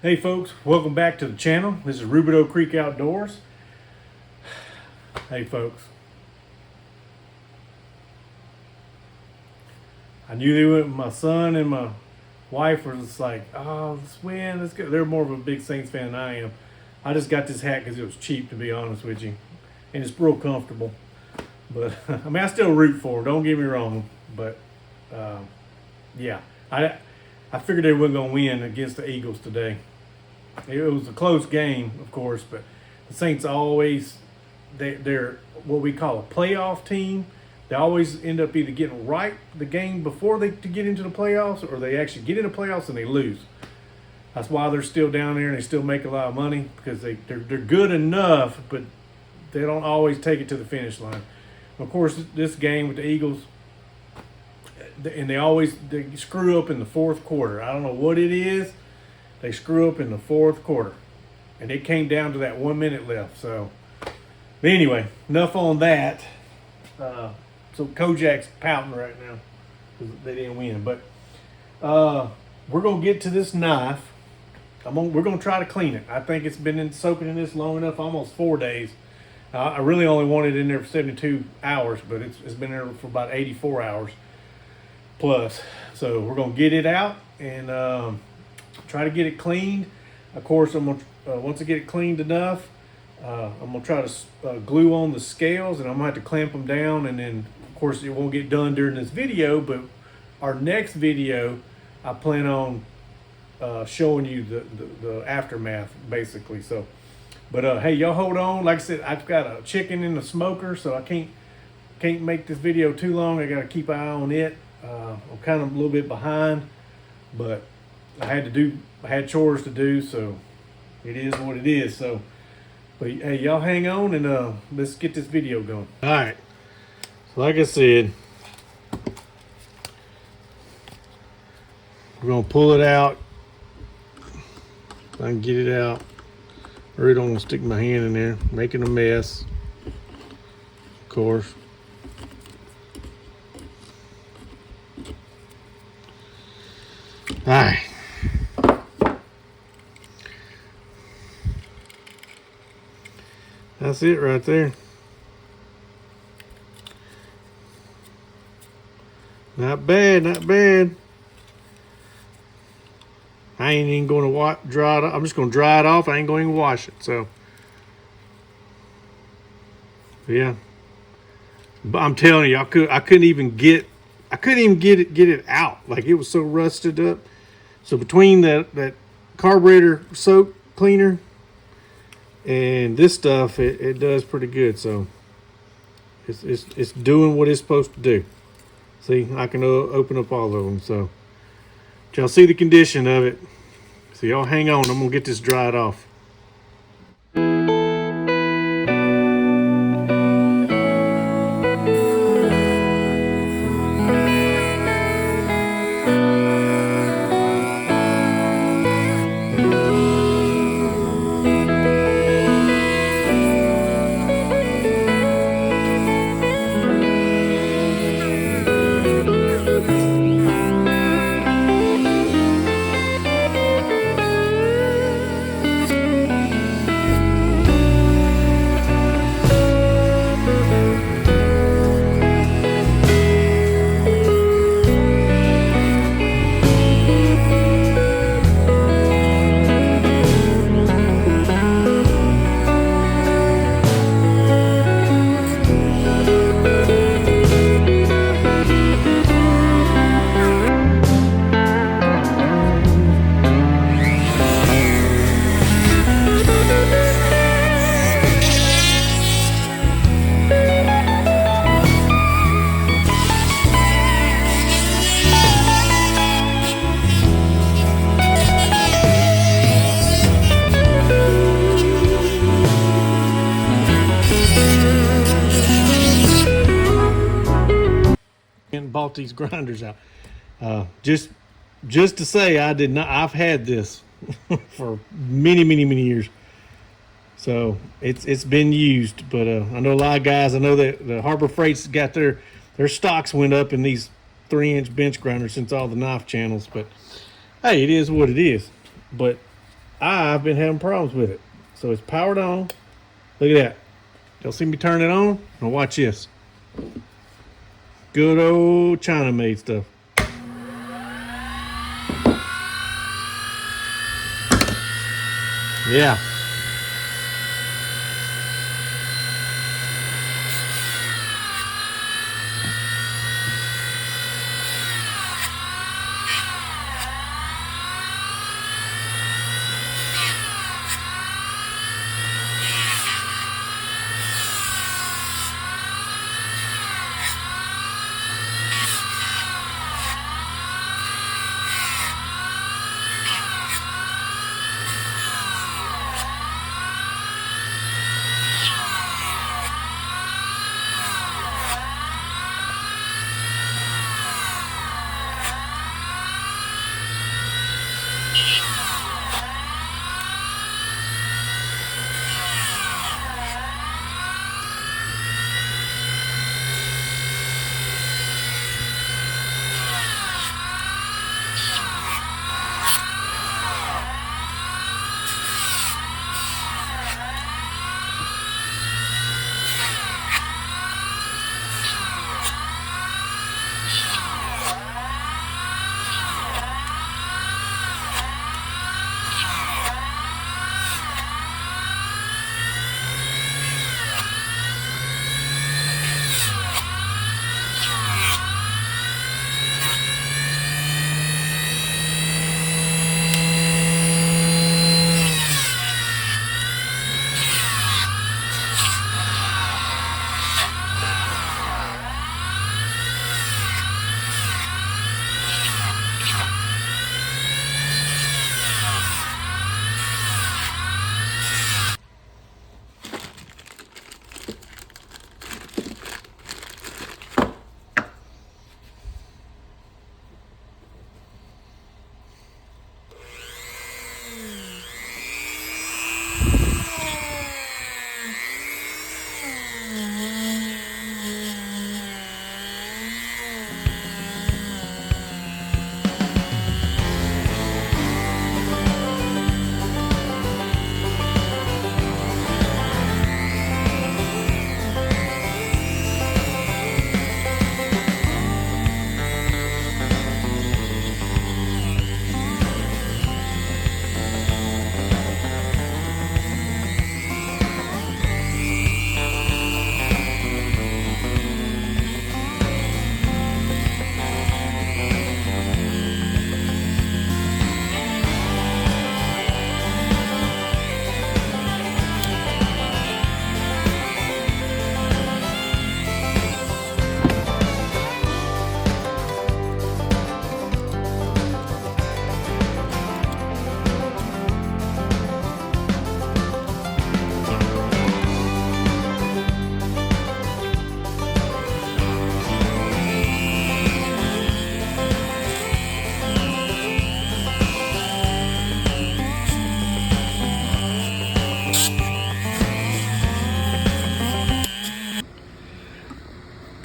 Hey folks, welcome back to the channel. This is Rubidoux Creek Outdoors. Hey folks, I knew they went. My son and my wife were just like, "Oh, let's win, let's go." They're more of a big Saints fan than I am. I just got this hat because it was cheap, to be honest with you, and it's real comfortable. But I mean, I still root for them. Don't get me wrong, but yeah, I figured they weren't gonna win against the Eagles today. It was a close game, of course, but the Saints always they're what we call a playoff team. They always end up either getting right the game before they to get into the playoffs, or they actually get into the playoffs and they lose. That's why they're still down there and they still make a lot of money, because they're good enough, but they don't always take it to the finish line. Of course, this game with the Eagles, and they screw up in the fourth quarter. I don't know what it is. They screw up in the fourth quarter, and it came down to that 1 minute left. So, but anyway, enough on that. So Kojak's pouting right now because they didn't win. But we're gonna get to this knife. We're gonna try to clean it. I think it's been soaking in this long enough, almost 4 days. I really only wanted it in there for 72 hours, but it's been there for about 84 hours plus. So we're gonna get it out and try to get it cleaned. Of course, I'm gonna once I get it cleaned enough, I'm gonna try to glue on the scales, and I'm gonna have to clamp them down. And then, of course, it won't get done during this video, but our next video, I plan on showing you the aftermath, basically. So, but hey, y'all hold on. Like I said, I've got a chicken in the smoker, so I can't make this video too long. I gotta keep an eye on it. I'm kind of a little bit behind, but I had chores to do, so it is what it is. So, but hey, y'all hang on and let's get this video going. All right. So like I said, we're gonna pull it out. If I can get it out. I really don't want to stick my hand in there, making a mess. Of course. All right. That's it right there. Not bad, not bad. I ain't even going to dry it off. I'm just going to dry it off. I ain't going to wash it. So, yeah. But I'm telling you, I couldn't even get it out. Like, it was so rusted up. So between that carburetor soap cleaner and this stuff, it does pretty good. So it's doing what it's supposed to do. See, I can open up all of them. So y'all see the condition of it. So y'all hang on. I'm gonna get this dried off. And bought these grinders out. Just to say, I did not. I've had this for many years, so it's been used. But I know a lot of guys. I know that the Harbor Freight's got their stocks went up in these 3-inch bench grinders since all the knife channels. But hey, it is what it is. But I've been having problems with it. So it's powered on. Look at that. Y'all see me turn it on? Now watch this. Good old China made stuff. Yeah.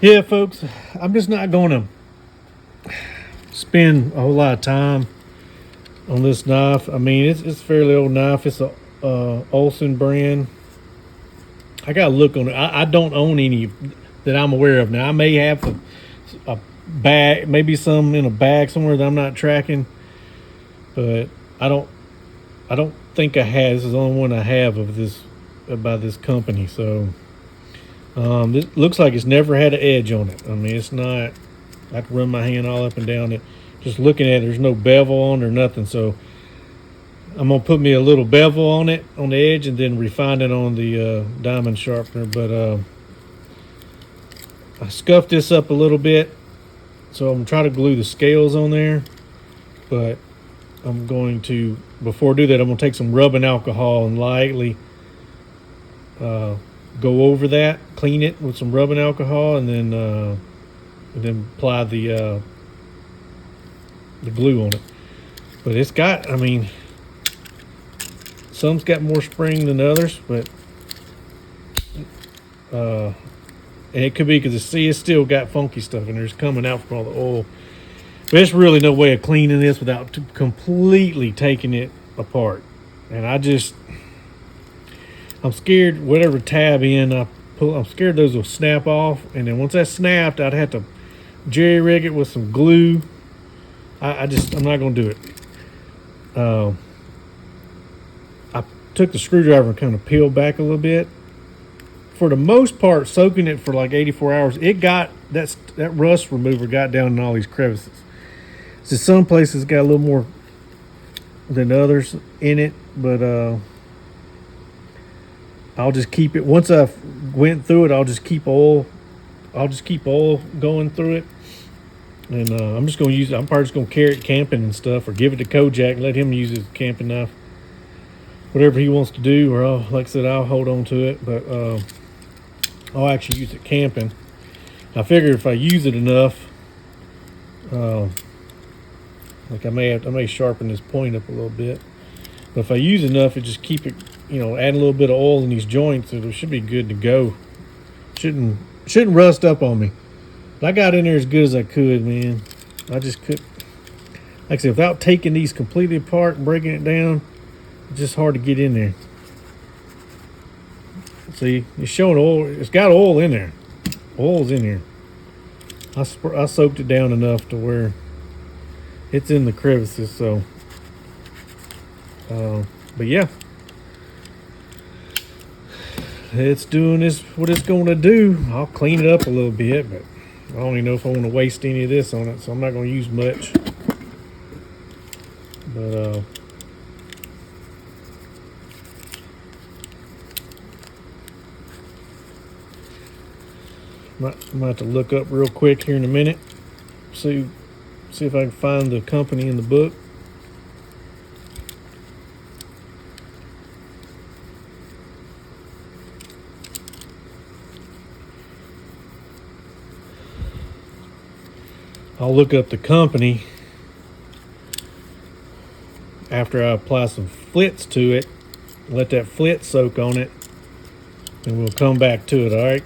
Yeah, folks, I'm just not going to spend a whole lot of time on this knife. I mean, it's a fairly old knife. It's a Olsen brand. I got to look on it. I don't own any that I'm aware of. Now, I may have a bag, maybe some in a bag somewhere that I'm not tracking, but I don't think I have. This is the only one I have of this by this company. So this looks like it's never had an edge on it. I mean, it's not. I have to run my hand all up and down it. Just looking at it, there's no bevel on or nothing. So I'm gonna put me a little bevel on it on the edge, and then refine it on the diamond sharpener. But I scuffed this up a little bit, so I'm gonna try to glue the scales on there. But I'm going to, before I do that, I'm gonna take some rubbing alcohol and lightly go over that, clean it with some rubbing alcohol, and then apply the glue on it. But it's got, I mean, some's got more spring than others, but and it could be because it's still got funky stuff in there. It's coming out from all the oil. But there's really no way of cleaning this without completely taking it apart. And I'm scared whatever tab in I pull, I'm scared those will snap off. And then once that snapped, I'd have to jerry rig it with some glue. I'm not going to do it. I took the screwdriver and kind of peeled back a little bit. For the most part, soaking it for like 84 hours, it got that rust remover got down in all these crevices. So some places got a little more than others in it, but I'll just keep it. Once I went through it, I'll just keep oil going through it, and I'm just gonna use it. I'm probably just gonna carry it camping and stuff, or give it to Kojak and let him use his camping knife, whatever he wants to do. Or like I said, I'll hold on to it, but I'll actually use it camping. I figure if I use it enough, like I may sharpen this point up a little bit. But if I use enough, it just keep it, add a little bit of oil in these joints, so it should be good to go. Shouldn't rust up on me. But I got in there as good as I could, man. I just could, like I said, without taking these completely apart and breaking it down, it's just hard to get in there. See, it's showing oil. It's got oil in there. Oil's in here. I soaked it down enough to where it's in the crevices. So, but yeah, it's doing what it's going to do. I'll clean it up a little bit, but I don't even know if I want to waste any of this on it, so I'm not going to use much. But I'm going to have to look up real quick here in a minute, see if I can find the company in the book. I'll look up the company after I apply some flits to it, let that flit soak on it, and we'll come back to it, all right?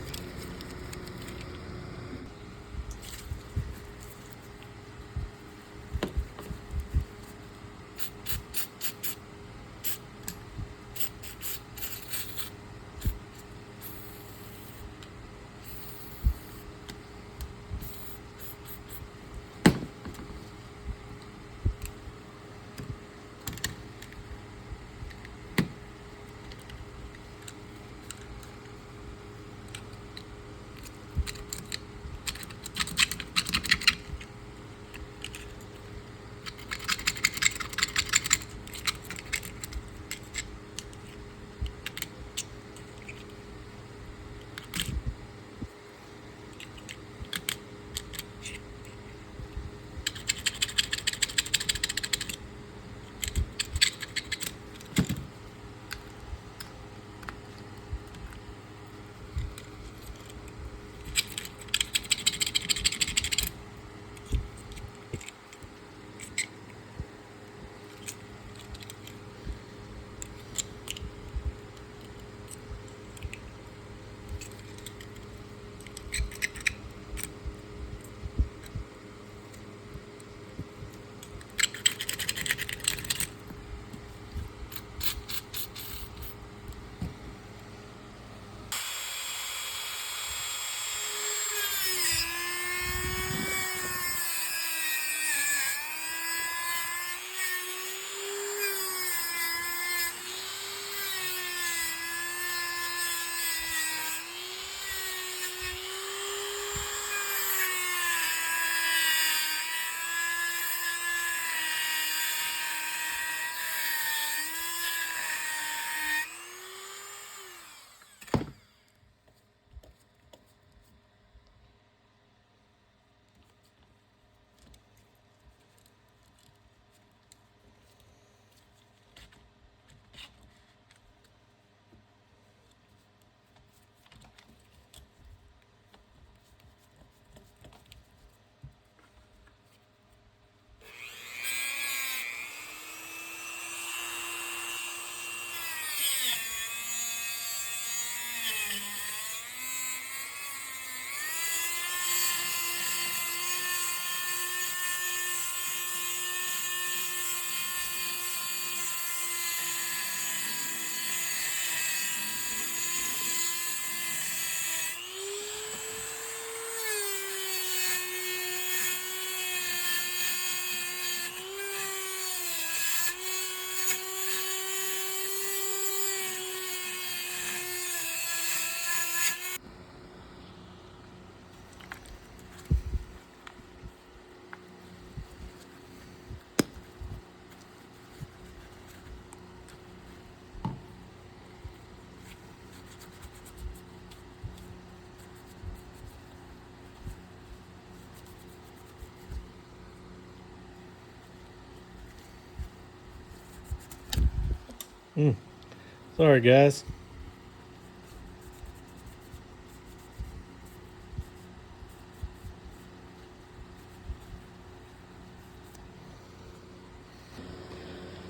Sorry, guys.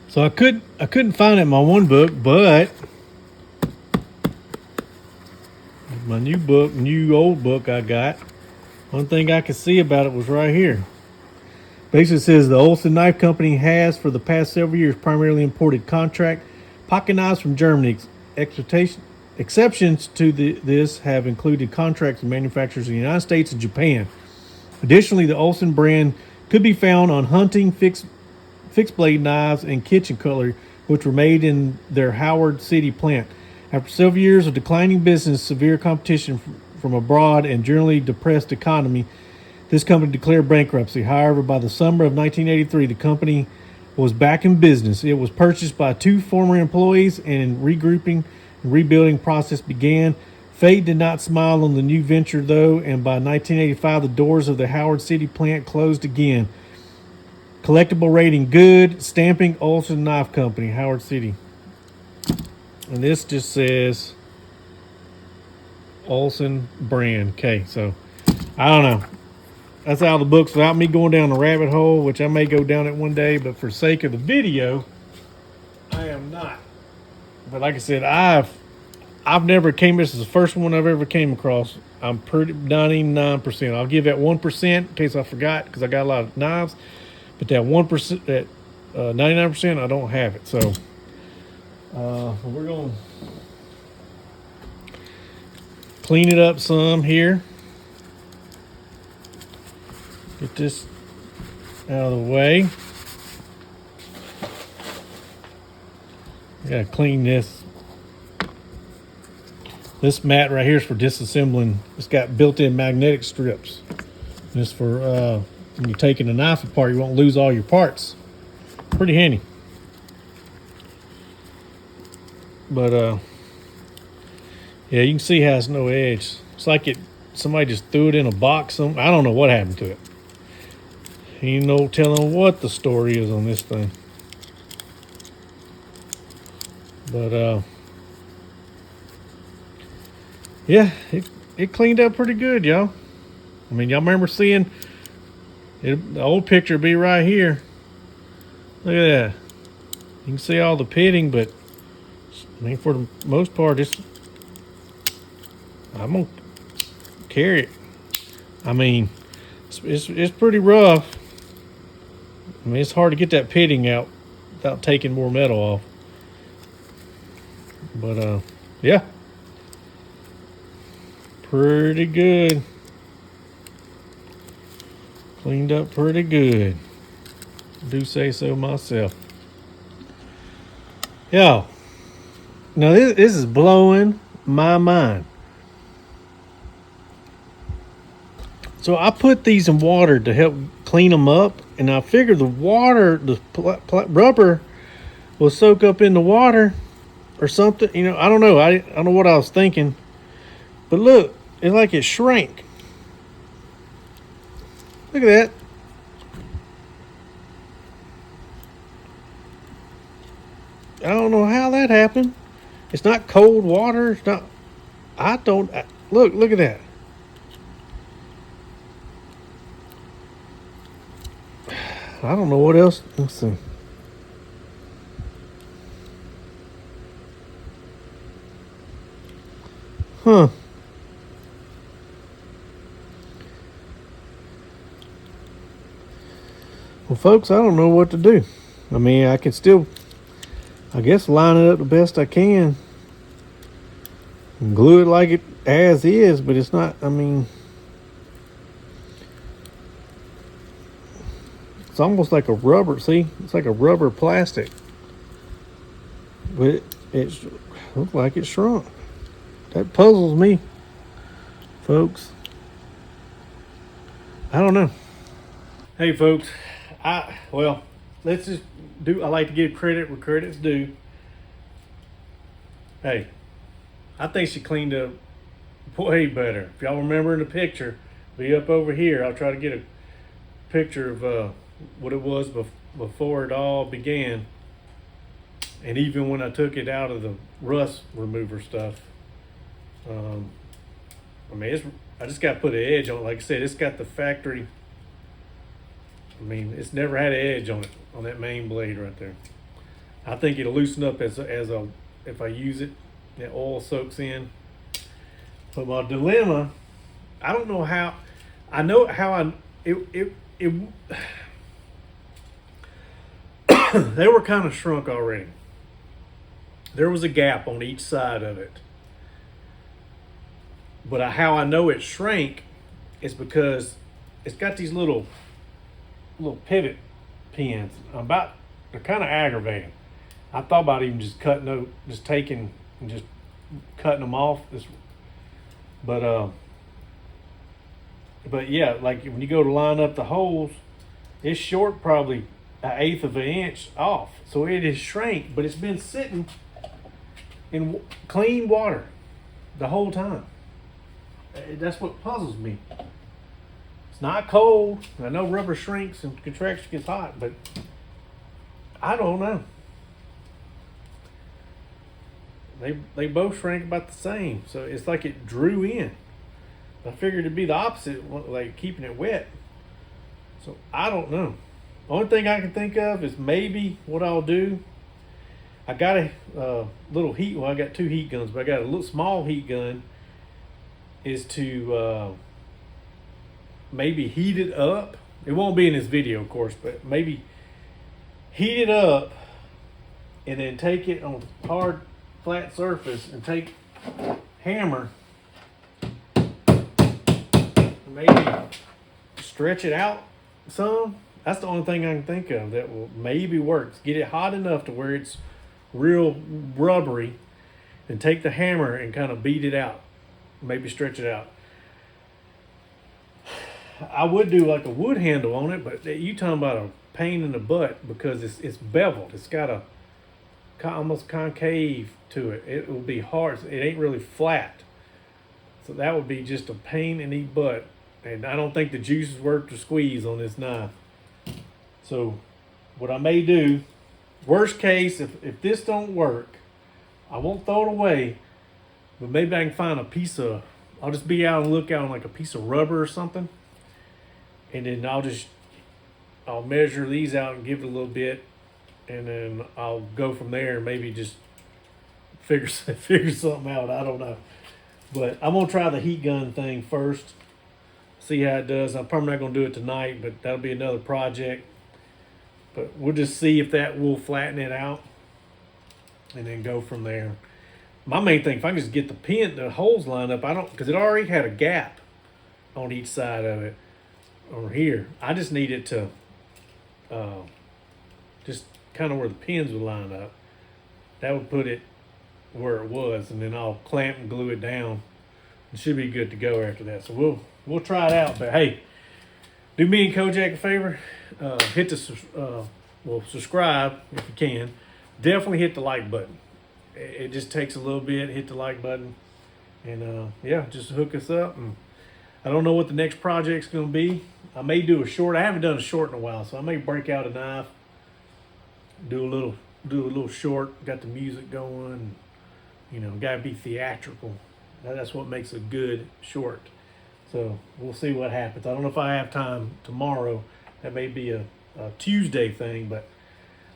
So I couldn't find it in my one book, but my new old book I got. One thing I could see about it was right here. Basically says the Olson Knife Company has for the past several years primarily imported contract pocket knives from Germany. Exceptions to this have included contracts with manufacturers in the United States and Japan. Additionally, the Olson brand could be found on hunting, fixed blade knives, and kitchen cutlery, which were made in their Howard City plant. After several years of declining business, severe competition from abroad, and generally depressed economy, this company declared bankruptcy. However, by the summer of 1983, the company was back in business. It was purchased by two former employees, and regrouping and rebuilding process began. Fate did not smile on the new venture, though, and by 1985, the doors of the Howard City plant closed again. Collectible rating good. Stamping Olson Knife Company, Howard City. And this just says Olson brand. Okay, so I don't know. That's out of the books without me going down the rabbit hole, which I may go down it one day, but for sake of the video, I am not. But like I said, I've never came. This is the first one I've ever came across. I'm pretty 99%. I'll give that 1% in case I forgot because I got a lot of knives. But that 1%, that 99%, I don't have it. So we're gonna clean it up some here. Get this out of the way. I gotta clean this. This mat right here is for disassembling. It's got built-in magnetic strips. This for when you're taking a knife apart, you won't lose all your parts. Pretty handy. But yeah, you can see it has no edge. It's like somebody just threw it in a box. I don't know what happened to it. Ain't no telling what the story is on this thing. But yeah, it cleaned up pretty good, y'all. I mean, y'all remember seeing it, the old picture be right here. Look at that. You can see all the pitting, but I mean, for the most part, I'm gonna carry it. I mean, it's pretty rough. I mean, it's hard to get that pitting out without taking more metal off. But yeah, pretty good. Cleaned up pretty good. Do say so myself. Yeah. Now this is blowing my mind. So I put these in water to help clean them up, and I figured the water, the rubber, will soak up in the water or something. You know, I don't know. I don't know what I was thinking, but look, it's like it shrank. Look at that. I don't know how that happened. It's not cold water. It's not. Look at that. I don't know what else. Let's see. Huh. Well, folks, I don't know what to do. I mean, I can still, I guess, line it up the best I can and glue it like it as is, but it's not, I mean, it's almost like a rubber. See, it's like a rubber plastic, but it looks like it shrunk. That puzzles me, folks. I don't know. Hey, folks, well, let's just do. I like to give credit where credit's due. Hey, I think she cleaned up way better. If y'all remember in the picture, be up over here. I'll try to get a picture of what it was before it all began. And even when I took it out of the rust remover stuff, I mean, I just got to put an edge on it. Like I said, it's got the factory. I mean, it's never had an edge on it, on that main blade right there. I think it'll loosen up as if I use it, the oil soaks in. But my dilemma, I don't know how. I know how it they were kind of shrunk already. There was a gap on each side of it. But how I know it shrank is because it's got these little pivot pins. They're kind of aggravating. I thought about even just taking and just cutting them off. But yeah, like when you go to line up the holes, it's short probably 1/8 of an inch off. So it is shrank, but it's been sitting in clean water the whole time. That's what puzzles me. It's not cold. I know rubber shrinks and contracts gets hot, but I don't know. They both shrank about the same, so it's like it drew in. I figured it'd be the opposite, like keeping it wet. So I don't know. Only thing I can think of is maybe what I'll do. I got a little heat. Well, I got 2 heat guns, but I got a little small heat gun. Is to maybe heat it up. It won't be in this video, of course, but maybe heat it up and then take it on a hard, flat surface and take hammer and maybe stretch it out some. That's the only thing I can think of that will maybe work. Get it hot enough to where it's real rubbery, and take the hammer and kind of beat it out. Maybe stretch it out. I would do like a wood handle on it, but you talking about a pain in the butt because it's beveled. It's got a almost concave to it. It will be hard. It ain't really flat. So that would be just a pain in the butt. And I don't think the juice is worth the squeeze on this knife. So what I may do, worst case, if this don't work, I won't throw it away. But maybe I can find a piece of, I'll just be out and look out on like a piece of rubber or something. And then I'll measure these out and give it a little bit. And then I'll go from there and maybe just figure something out. I don't know. But I'm going to try the heat gun thing first. See how it does. I'm probably not going to do it tonight, but that'll be another project. But we'll just see if that will flatten it out. And then go from there. My main thing, if I can just get the holes lined up, because it already had a gap on each side of it, over here. I just need it to, just kind of where the pins would line up. That would put it where it was, and then I'll clamp and glue it down. It should be good to go after that. So we'll try it out. But hey, do me and Kojak a favor, hit the subscribe if you can. Definitely hit the like button. It just takes a little bit. Hit the like button, and yeah, just hook us up. And I don't know what the next project's going to be. I may do a short. I haven't done a short in a while, so I may break out a knife, do a little short. Got the music going. You know, got to be theatrical. That's what makes a good short. So we'll see what happens. I don't know if I have time tomorrow. That may be a Tuesday thing, but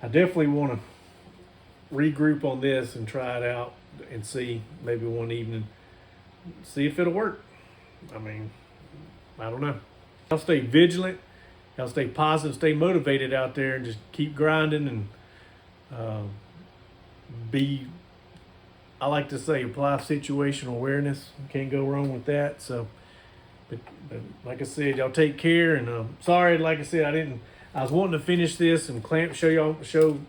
I definitely want to regroup on this and try it out and see, maybe one evening, see if it'll work. I mean, I don't know. I'll stay vigilant. I'll stay positive, stay motivated out there, and just keep grinding and I like to say, apply situational awareness. Can't go wrong with that. So, but like I said, y'all take care. And sorry, like I said, I was wanting to finish this and show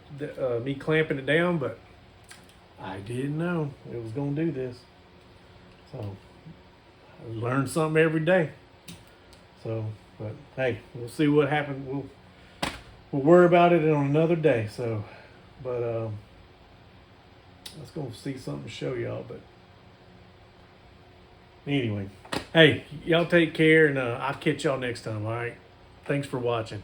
me clamping it down, but I didn't know it was going to do this. So I learn something every day. So, but hey, we'll see what happens. We'll worry about it on another day. So, but let's go see something to show y'all. But anyway, hey, y'all take care, and I'll catch y'all next time. All right, thanks for watching.